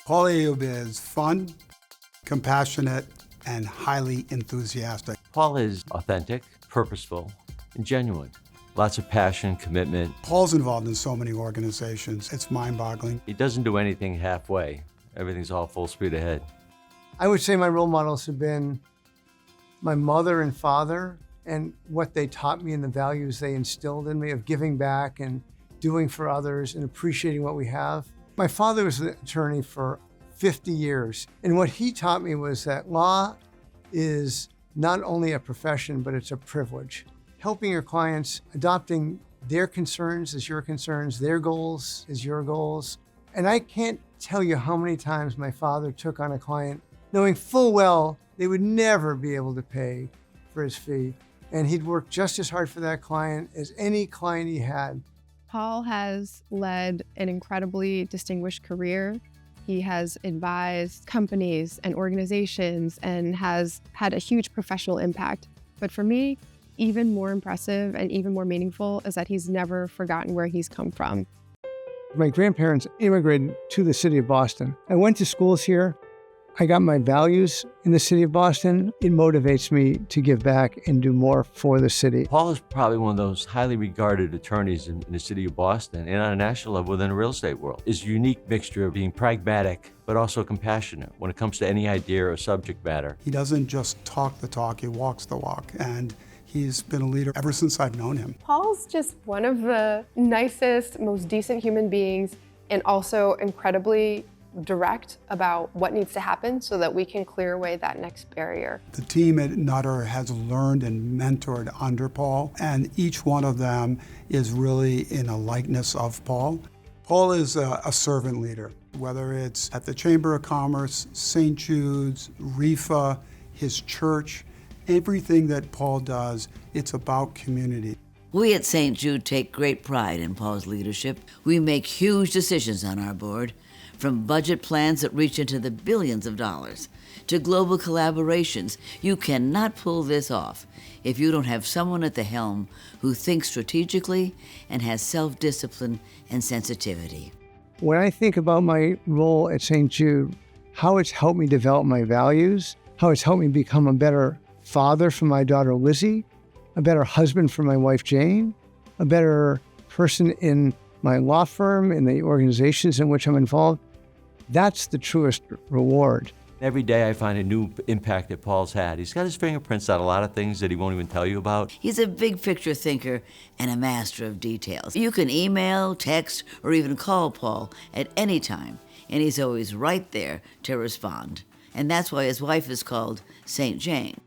Paul Ayoub is fun, compassionate, and highly enthusiastic. Paul is authentic, purposeful, and genuine. Lots of passion, commitment. Paul's involved in so many organizations. It's mind-boggling. He doesn't do anything halfway. Everything's all full speed ahead. I would say my role models have been my mother and father and what they taught me and the values they instilled in me of giving back and doing for others and appreciating what we have. My father was an attorney for 50 years. And what he taught me was that law is not only a profession, but it's a privilege. Helping your clients, adopting their concerns as your concerns, their goals as your goals. And I can't tell you how many times my father took on a client knowing full well they would never be able to pay for his fee. And he'd work just as hard for that client as any client he had. Paul has led an incredibly distinguished career. He has advised companies and organizations and has had a huge professional impact. But for me, even more impressive and even more meaningful is that he's never forgotten where he's come from. My grandparents immigrated to the city of Boston. I went to schools here. I got my values in the city of Boston. It motivates me to give back and do more for the city. Paul is probably one of those highly regarded attorneys in the city of Boston and on a national level within the real estate world. His unique mixture of being pragmatic, but also compassionate when it comes to any idea or subject matter. He doesn't just talk the talk, he walks the walk. And he's been a leader ever since I've known him. Paul's just one of the nicest, most decent human beings, and also incredibly direct about what needs to happen so that we can clear away that next barrier. The team at Nutter has learned and mentored under Paul, and each one of them is really in a likeness of Paul. Paul is a servant leader, whether it's at the Chamber of Commerce, St. Jude's, RIFA, his church. Everything that Paul does, it's about community. We at St. Jude take great pride in Paul's leadership. We make huge decisions on our board, from budget plans that reach into the billions of dollars to global collaborations. You cannot pull this off if you don't have someone at the helm who thinks strategically and has self-discipline and sensitivity. When I think about my role at St. Jude, how it's helped me develop my values, how it's helped me become a better father for my daughter Lizzie, a better husband for my wife Jane, a better person in my law firm, in the organizations in which I'm involved, that's the truest reward. Every day I find a new impact that Paul's had. He's got his fingerprints on a lot of things that he won't even tell you about. He's a big picture thinker and a master of details. You can email, text, or even call Paul at any time, and he's always right there to respond. And that's why his wife is called St. Jane.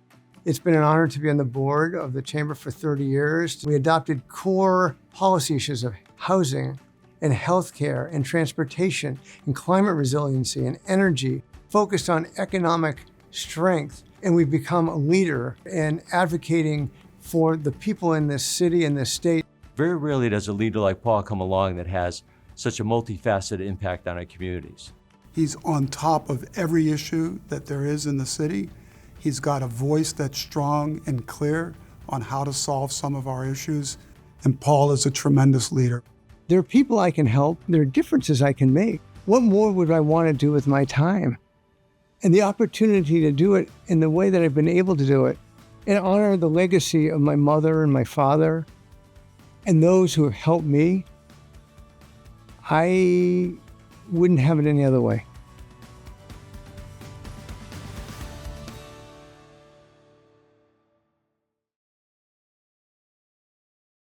It's been an honor to be on the board of the Chamber for 30 years. We adopted core policy issues of housing and healthcare and transportation and climate resiliency and energy, focused on economic strength. And we've become a leader in advocating for the people in this city and this state. Very rarely does a leader like Paul come along that has such a multifaceted impact on our communities. He's on top of every issue that there is in the city. He's got a voice that's strong and clear on how to solve some of our issues. And Paul is a tremendous leader. There are people I can help. There are differences I can make. What more would I want to do with my time? And the opportunity to do it in the way that I've been able to do it and honor the legacy of my mother and my father and those who have helped me, I wouldn't have it any other way.